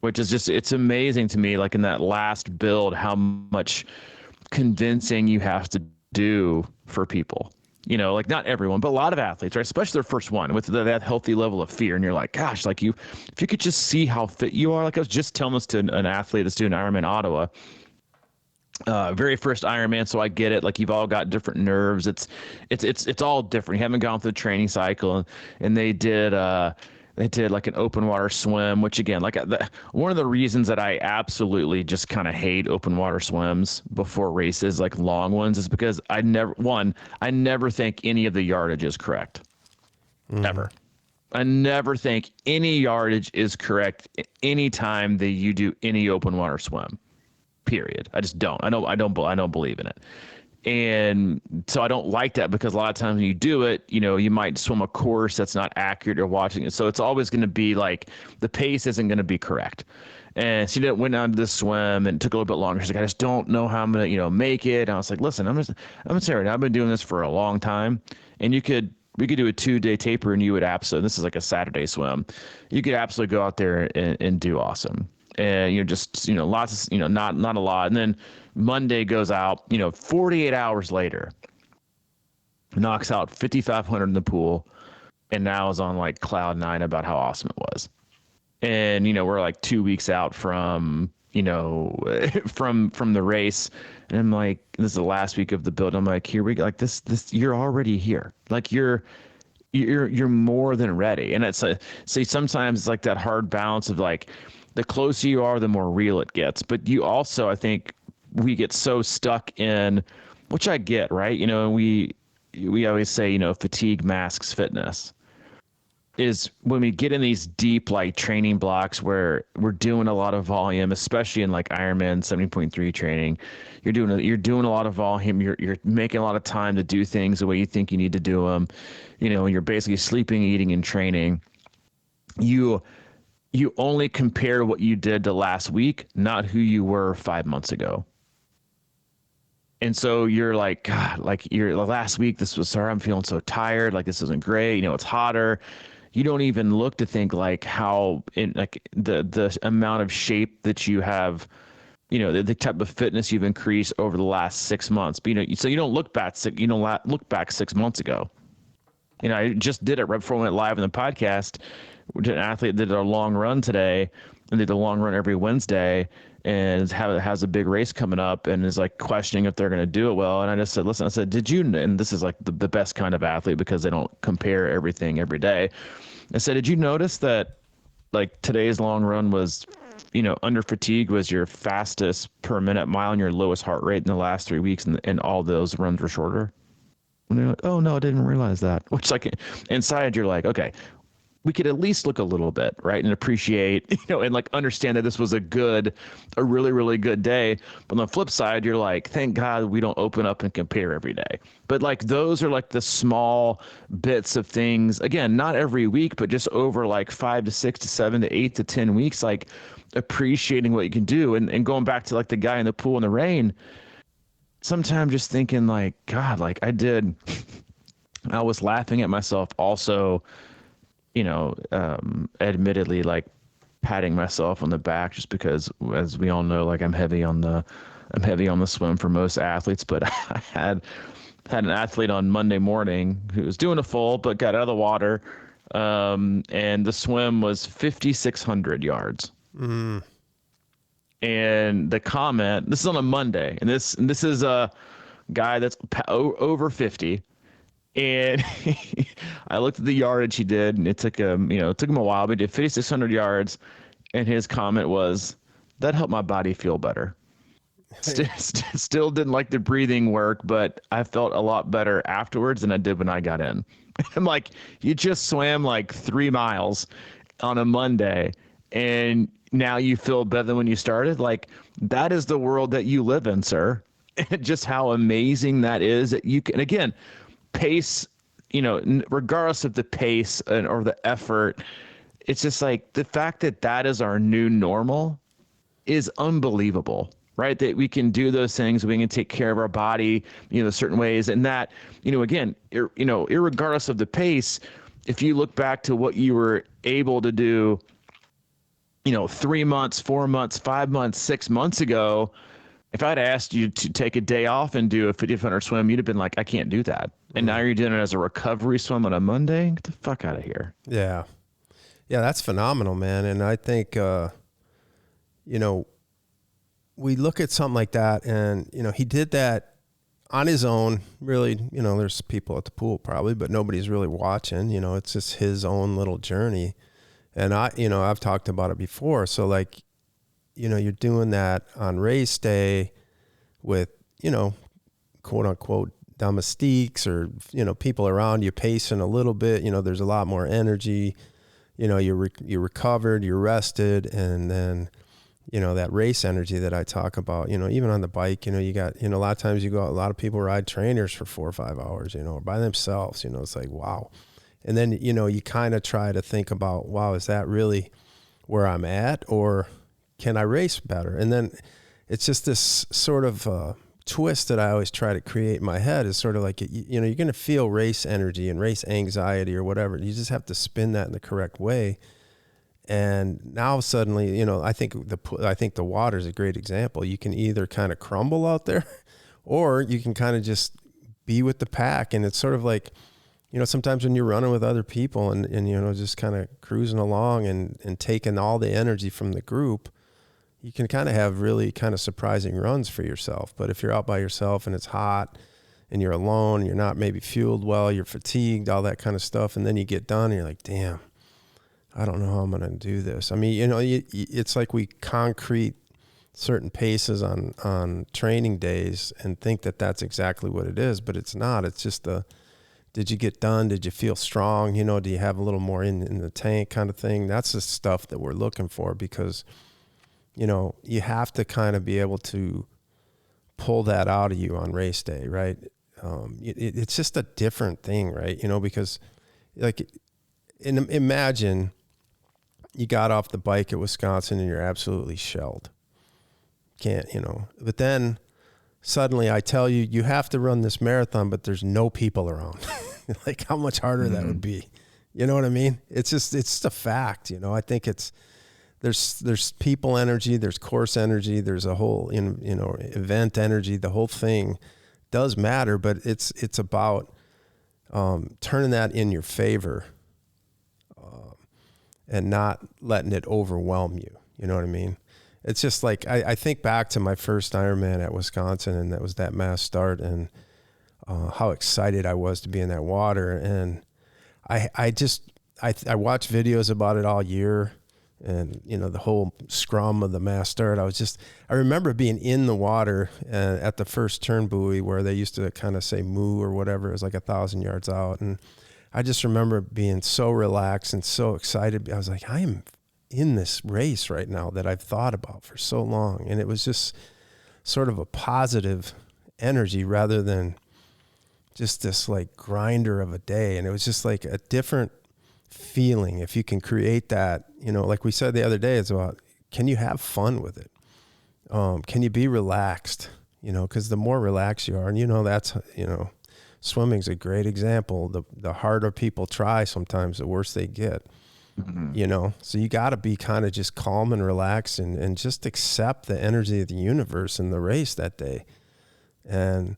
which is just, it's amazing to me. Like in that last build, how much convincing you have to do for people. Like not everyone, but a lot of athletes, right? Especially their first one with that healthy level of fear. And you're like, gosh, like if you could just see how fit you are. Like I was just telling this to an athlete that's doing Ironman Ottawa. Very first Ironman, so I get it. Like you've all got different nerves. It's all different. You haven't gone through the training cycle, and they did like an open water swim, which again, like one of the reasons that I absolutely just kind of hate open water swims before races, like long ones, is because I never think any of the yardage is correct, ever. I never think any yardage is correct anytime that you do any open water swim. Period. I just don't. I don't believe in it. And so I don't like that, because a lot of times when you do it, you might swim a course that's not accurate or watching it. So it's always going to be like the pace isn't going to be correct. And she went on to this swim, and it took a little bit longer. She's like, I just don't know how I'm going to, make it. And I was like, listen, I'm sorry. I've been doing this for a long time, and we could do a 2-day taper, and you would absolutely, this is like a Saturday swim. You could absolutely go out there and do awesome. And lots of, not a lot. And then Monday goes out, 48 hours later, knocks out 5,500 in the pool, and now is on like cloud 9 about how awesome it was. And we're like 2 weeks out from from the race, and I'm like, this is the last week of the build. I'm like, here we go. Like this you're already here. Like you're more than ready. And it's sometimes it's like that hard balance of like, the closer you are, the more real it gets. But you also, I think, we get so stuck in, which I get, right? And we always say, fatigue masks fitness. Is when we get in these deep like training blocks where we're doing a lot of volume, especially in like Ironman 70.3 training, you're doing a lot of volume. You're making a lot of time to do things the way you think you need to do them. And you're basically sleeping, eating, and training. You only compare what you did to last week, not who you were 5 months ago. And so you're like, God, like last week, sorry, I'm feeling so tired. Like this isn't great. It's hotter. You don't even look to think like how the amount of shape that you have, the type of fitness you've increased over the last 6 months. But, so you don't look back, look back 6 months ago. I just did it right before we went live in the podcast. We did an athlete that did a long run today and did a long run every Wednesday and has a big race coming up and is like questioning if they're going to do it well. And I just said, listen, I said, did you, and this is like the best kind of athlete because they don't compare everything every day. I said, did you notice that like today's long run was, under fatigue was your fastest per minute mile and your lowest heart rate in the last 3 weeks, and all those runs were shorter? And they're like, oh no, I didn't realize that. Which like inside you're like, okay, we could at least look a little bit, right, and appreciate, and like understand that this was a really, really good day. But on the flip side, you're like, thank God we don't open up and compare every day. But like those are like the small bits of things. Again, not every week, but just over like 5 to 6 to 7 to 8 to 10 weeks, like appreciating what you can do. And going back to like the guy in the pool in the rain, sometimes just thinking like, God, like I was laughing at myself also, admittedly, like patting myself on the back just because, as we all know, like I'm heavy on the swim for most athletes. But I had an athlete on Monday morning who was doing a full but got out of the water, and the swim was 5,600 yards. Mm. And the comment, this is on a Monday, and this is a guy that's over 50. And I looked at the yardage he did, and it took him a while, but he did 5,600 yards. And his comment was, that helped my body feel better. Still didn't like the breathing work, but I felt a lot better afterwards than I did when I got in. I'm like, you just swam like 3 miles on a Monday, and now you feel better than when you started. Like, that is the world that you live in, sir. And just how amazing that is that you can, again, pace, regardless of the pace or the effort, it's just like the fact that is our new normal is unbelievable, right? That we can do those things, we can take care of our body, certain ways. And that, again, irregardless of the pace, if you look back to what you were able to do, 3 months, 4 months, 5 months, 6 months ago, if I'd asked you to take a day off and do a 5,500 swim, you'd have been like, I can't do that. And now you're doing it as a recovery swim on a Monday? Get the fuck out of here. Yeah. Yeah, that's phenomenal, man. And I think, we look at something like that and, he did that on his own. Really, there's people at the pool probably, but nobody's really watching. It's just his own little journey. And I've talked about it before. So like, you're doing that on race day with, quote unquote domestiques or, people around you pacing a little bit. There's a lot more energy. You're recovered, you're rested, and then, that race energy that I talk about, even on the bike, you got, a lot of times you go out, a lot of people ride trainers for 4 or 5 hours, or by themselves, it's like, wow. And then, you kind of try to think about, wow, is that really where I'm at, or can I race better? And then it's just this sort of twist that I always try to create in my head is sort of like, you're going to feel race energy and race anxiety or whatever. You just have to spin that in the correct way. And now suddenly, I think the water is a great example. You can either kind of crumble out there or you can kind of just be with the pack. And it's sort of like, sometimes when you're running with other people and just kind of cruising along and taking all the energy from the group, you can kind of have really kind of surprising runs for yourself. But if you're out by yourself and it's hot and you're alone, you're not maybe fueled well, you're fatigued, all that kind of stuff. And then you get done and you're like, damn, I don't know how I'm going to do this. I mean, it's like we concrete certain paces on training days and think that that's exactly what it is, but it's not. It's just did you get done? Did you feel strong? Do you have a little more in the tank kind of thing? That's the stuff that we're looking for because, you have to kind of be able to pull that out of you on race day, right? It's just a different thing, right? Because like, imagine you got off the bike at Wisconsin and you're absolutely shelled. But then suddenly I tell you, you have to run this marathon, but there's no people around. Like how much harder that would be. You know what I mean? It's just a fact. I think there's people energy, there's course energy, there's a whole, event energy. The whole thing does matter, but it's about turning that in your favor, and not letting it overwhelm you. You know what I mean? It's just like, I think back to my first Ironman at Wisconsin, and that was that mass start, and how excited I was to be in that water. And I watched videos about it all year, and, you know, the whole scrum of the mass start. I remember being in the water at the first turn buoy where they used to kind of say moo or whatever. It was like 1,000 yards out. And I just remember being so relaxed and so excited. I was like, I am in this race right now that I've thought about for so long. And it was just sort of a positive energy rather than just this like grinder of a day. And it was just like a different feeling. If you can create that, you know, like we said the other day, it's about, can you have fun with it? Can you be relaxed? You know, because the more relaxed you are, and, you know, that's, you know, swimming's a great example. The harder people try, sometimes the worse they get. Mm-hmm. You know, so you got to be kind of just calm and relaxed, and just accept the energy of the universe in the race that day. And,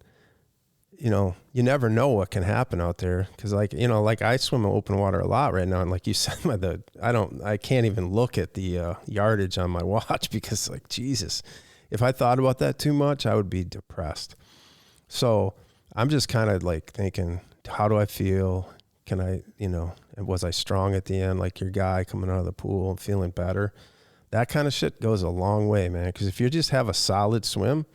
you know, you never know what can happen out there. Cause like, you know, like I swim in open water a lot right now. And like you said, I can't even look at the yardage on my watch, because like, Jesus, if I thought about that too much, I would be depressed. So I'm just kind of like thinking, how do I feel? Can I, you know, was I strong at the end? Like your guy coming out of the pool and feeling better. That kind of shit goes a long way, man. Cause if you just have a solid swim,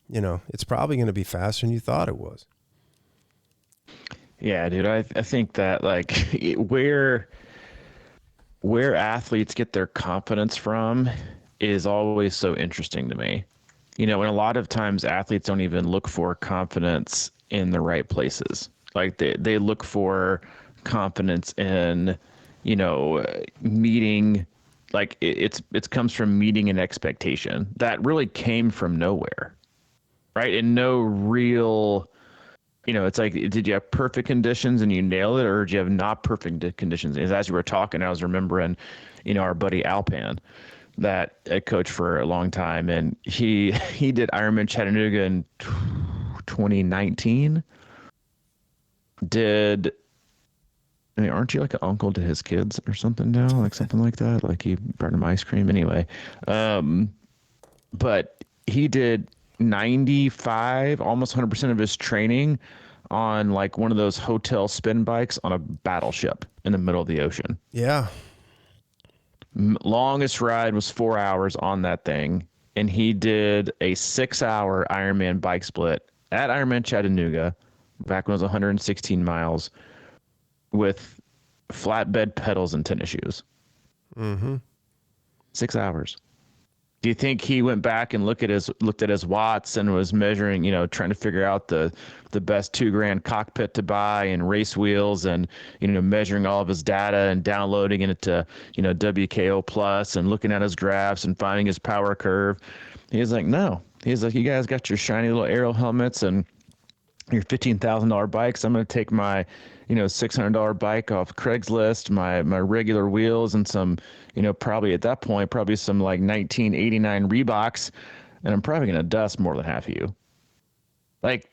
you know, it's probably going to be faster than you thought it was. Yeah, dude. I think that like where athletes get their confidence from is always so interesting to me. You know, and a lot of times athletes don't even look for confidence in the right places. Like they look for confidence in, you know, meeting, like it's comes from meeting an expectation that really came from nowhere. Right. And no real, you know, it's like, did you have perfect conditions and you nail it, or did you have not perfect conditions? As you were talking, I was remembering, you know, our buddy Alpan, that I coached for a long time, and he did Ironman Chattanooga in 2019. I mean, aren't you like an uncle to his kids or something now? Like something like that? Like he brought him ice cream anyway. But he did 95, almost 100% of his training on like one of those hotel spin bikes on a battleship in the middle of the ocean. Yeah. Longest ride was 4 hours on that thing. And he did a 6-hour Ironman bike split at Ironman Chattanooga back when it was 116 miles with flatbed pedals and tennis shoes. Mm-hmm. 6 hours. Do you think he went back and looked at his watts and was measuring, you know, trying to figure out the best $2,000 cockpit to buy and race wheels, and, you know, measuring all of his data and downloading it to, you know, WKO plus and looking at his graphs and finding his power curve? He's like, no. He's like, you guys got your shiny little aero helmets and your $15,000 bikes. I'm going to take my, you know, $600 bike off Craigslist, my regular wheels, and some, you know, probably at that point, probably some like 1989 Reeboks, and I'm probably going to dust more than half of you. Like,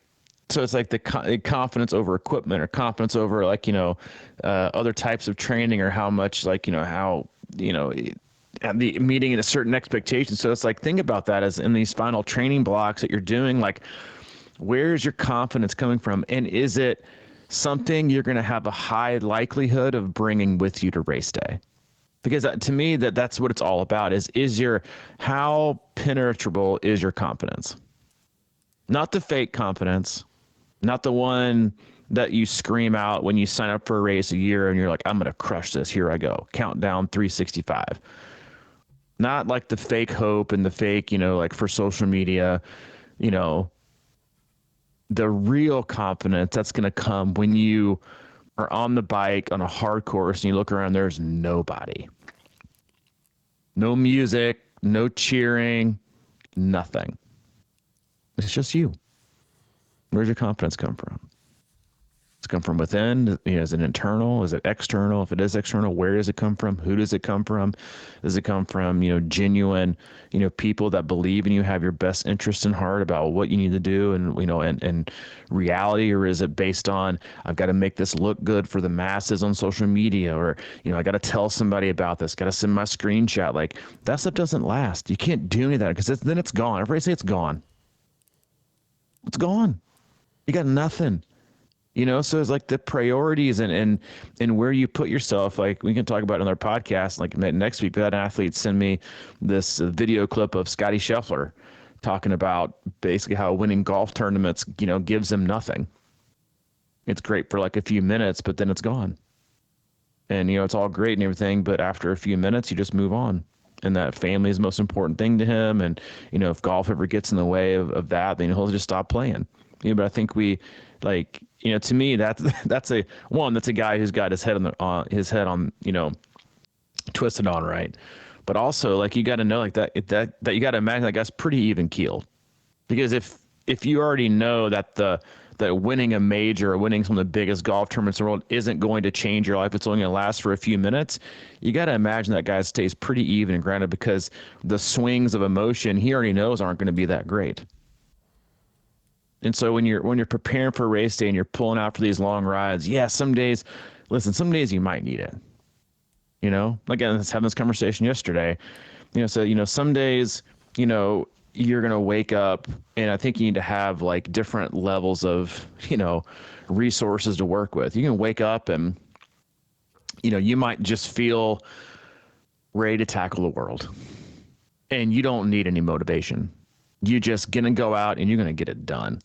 so it's like the confidence over equipment, or confidence over, like, you know, other types of training, or how much, like, you know, how, you know, the meeting in a certain expectation. So it's like, think about that as in these final training blocks that you're doing, like, where's your confidence coming from? And is it something you're going to have a high likelihood of bringing with you to race day? Because to me, that's what it's all about, how penetrable is your confidence? Not the fake confidence, not the one that you scream out when you sign up for a race a year and you're like, I'm going to crush this. Here I go. Countdown 365. Not like the fake hope and the fake, you know, like for social media, you know, the real confidence that's going to come when you are on the bike on a hard course and you look around, there's nobody. No music, no cheering, nothing. It's just you. Where's your confidence come from? it come from within? Is it internal? Is it external? If it is external, where does it come from? Who does it come from? Does it come from, genuine, people that believe in you, have your best interest in heart about what you need to do and reality? Or is it based on, I've got to make this look good for the masses on social media, or, I got to tell somebody about this, got to send my screenshot? Like, that stuff doesn't last. You can't do any of that because then it's gone. Everybody say it's gone. It's gone. You got nothing. So it's like the priorities and where you put yourself. Like, we can talk about it on our podcast. Like, next week, we had an athlete send me this video clip of Scotty Scheffler talking about basically how winning golf tournaments, gives him nothing. It's great for like a few minutes, but then it's gone. And, it's all great and everything, but after a few minutes, you just move on. And that family is the most important thing to him. And, if golf ever gets in the way of that, then he'll just stop playing. But I think we, like, to me, that's a guy who's got his head on twisted on right. But also, like, you got to know, like, that you got to imagine that guy's pretty even keeled, because if you already know that that winning a major or winning some of the biggest golf tournaments in the world isn't going to change your life, it's only going to last for a few minutes, you got to imagine that guy stays pretty even and grounded, because the swings of emotion he already knows aren't going to be that great. And so when you're preparing for a race day and you're pulling out for these long rides, some days you might need it. Again, I was having this conversation yesterday. Some days, you're going to wake up, and I think you need to have like different levels of, resources to work with. You can wake up and, you might just feel ready to tackle the world, and you don't need any motivation. You're just going to go out and you're going to get it done.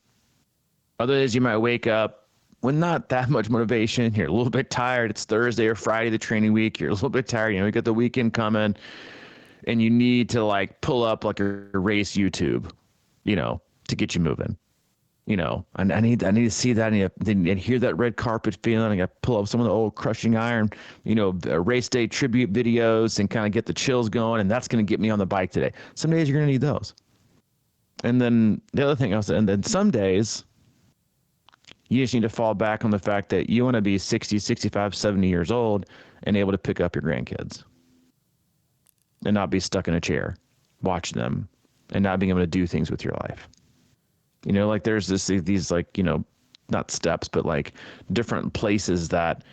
Other days you might wake up with not that much motivation. You're a little bit tired. It's Thursday or Friday, the training week. You're a little bit tired. You got the weekend coming, and you need to like pull up like a race YouTube, to get you moving. And I need to see that and hear that red carpet feeling. I got to pull up some of the old Crushing Iron, race day tribute videos and kind of get the chills going. And that's going to get me on the bike today. Some days you're going to need those. And then the other thing and then some days you just need to fall back on the fact that you want to be 60, 65, 70 years old and able to pick up your grandkids and not be stuck in a chair watching them and not being able to do things with your life. Like there's these like, not steps, but like different places that,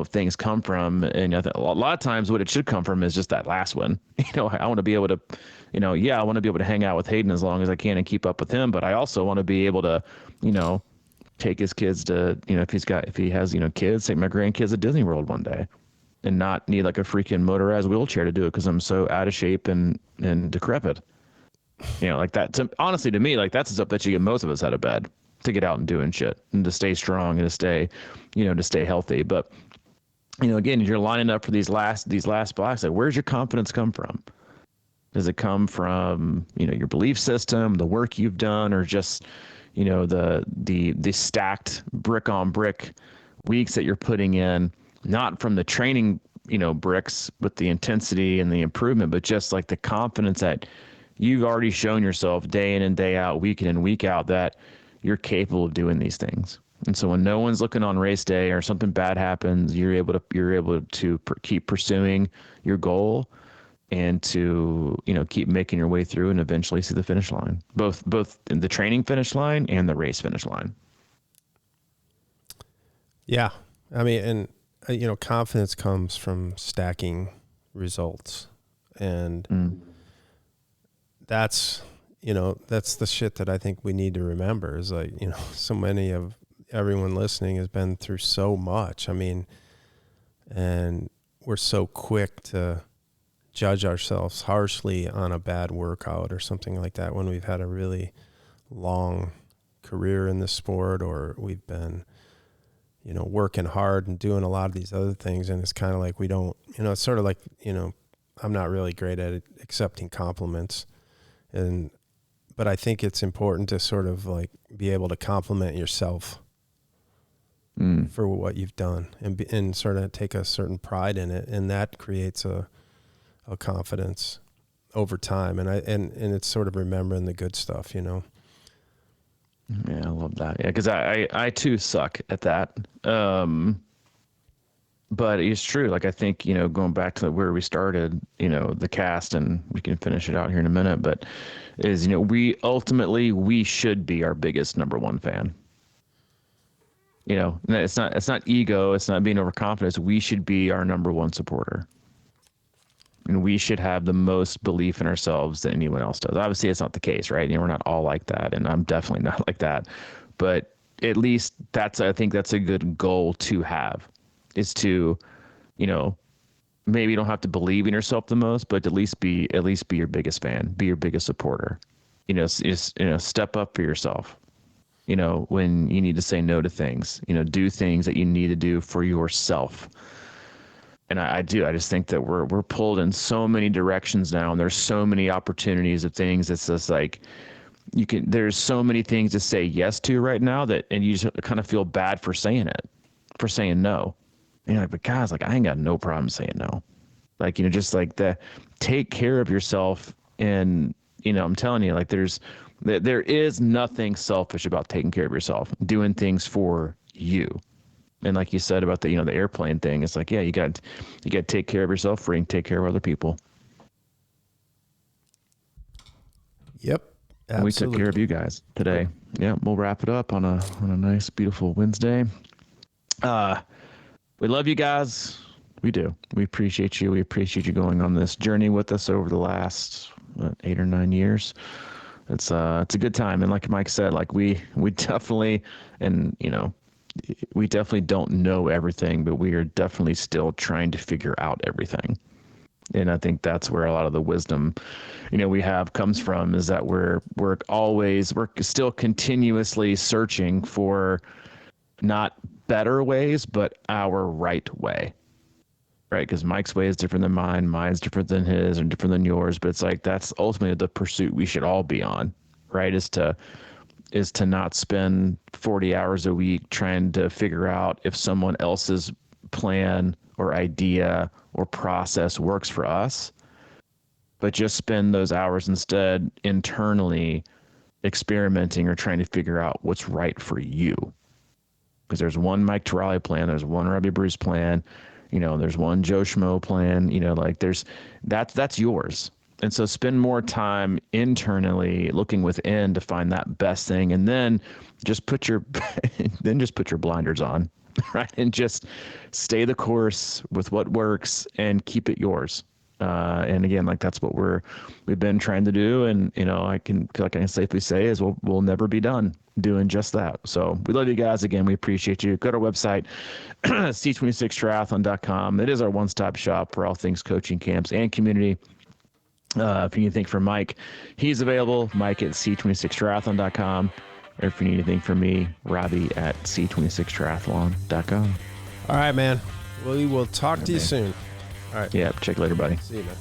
things come from. And I think a lot of times what it should come from is just that last one. I want to be able to, I want to be able to hang out with Hayden as long as I can and keep up with him. But I also want to be able to, take his kids to, if he has, kids, take my grandkids to Disney World one day and not need like a freaking motorized wheelchair to do it because I'm so out of shape and decrepit. Like that. Honestly, to me, like that's the stuff that you get most of us out of bed to get out and doing shit and to stay strong and to stay healthy. But, again, you're lining up for these last blocks. Like, where's your confidence come from? Does it come from, your belief system, the work you've done, or just, the stacked brick on brick weeks that you're putting in, not from the training, bricks with the intensity and the improvement, but just like the confidence that you've already shown yourself day in and day out, week in and week out, that you're capable of doing these things. And so when no one's looking on race day or something bad happens, you're able to keep pursuing your goal and to, keep making your way through and eventually see the finish line, both in the training finish line and the race finish line. Yeah. I mean, and, confidence comes from stacking results. And that's the shit that I think we need to remember is like, so many of everyone listening has been through so much. I mean, and we're so quick to judge ourselves harshly on a bad workout or something like that when we've had a really long career in the sport, or we've been, working hard and doing a lot of these other things. And it's kind of like we don't, it's sort of like, I'm not really great at accepting compliments. But I think it's important to sort of like be able to compliment yourself for what you've done and sort of take a certain pride in it. And that creates a confidence over time. And it's sort of remembering the good stuff, Yeah, I love that. Yeah, because I too suck at that. But it's true. Like I think, going back to where we started, the cast, and we can finish it out here in a minute, but is, we should be our biggest number one fan. And it's not ego, it's not being overconfident. We should be our number one supporter. And we should have the most belief in ourselves than anyone else does. Obviously, it's not the case, right? We're not all like that, and I'm definitely not like that. But at least I think that's a good goal to have, is to, maybe you don't have to believe in yourself the most, but at least be your biggest fan, be your biggest supporter. Step up for yourself. When you need to say no to things, do things that you need to do for yourself. And I just think that we're pulled in so many directions now, and there's so many opportunities of things. It's just like there's so many things to say yes to right now and you just kind of feel bad for saying no. And you're like, but guys, like I ain't got no problem saying no. Like, just like take care of yourself. And, I'm telling you, like there is nothing selfish about taking care of yourself, doing things for you. And like you said about the airplane thing, it's like, yeah, you got to take care of yourself before you can take care of other people. Yep. Absolutely. And we took care of you guys today. Yeah, we'll wrap it up on a nice, beautiful Wednesday. We love you guys. We do. We appreciate you. We appreciate you going on this journey with us over the last 8 or 9 years. It's a good time. And like Mike said, like we definitely, and we definitely don't know everything, but we are definitely still trying to figure out everything. And I think that's where a lot of the wisdom, we have comes from, is that we're still continuously searching for not better ways, but our right way. Right? Because Mike's way is different than mine. Mine's different than his, and different than yours. But it's like, that's ultimately the pursuit we should all be on, right? Is to not spend 40 hours a week trying to figure out if someone else's plan or idea or process works for us, but just spend those hours instead internally experimenting or trying to figure out what's right for you. Because there's one Mike Terrali plan, there's one Robbie Bruce plan, there's one Joe Schmo plan, that's yours. And so spend more time internally looking within to find that best thing, and then just put your blinders on, right? And just stay the course with what works and keep it yours. And again, like that's what we've been trying to do. And, I feel like I can safely say is we'll never be done doing just that. So we love you guys. Again, we appreciate you. Go to our website, c26triathlon.com. It is our one-stop shop for all things coaching, camps, and community. If you need anything from Mike, he's available, Mike at c26triathlon.com. Or if you need anything from me, Robbie at c26triathlon.com. All right, man. We will talk to you soon. All right. Yeah, check you later, buddy. See you, man.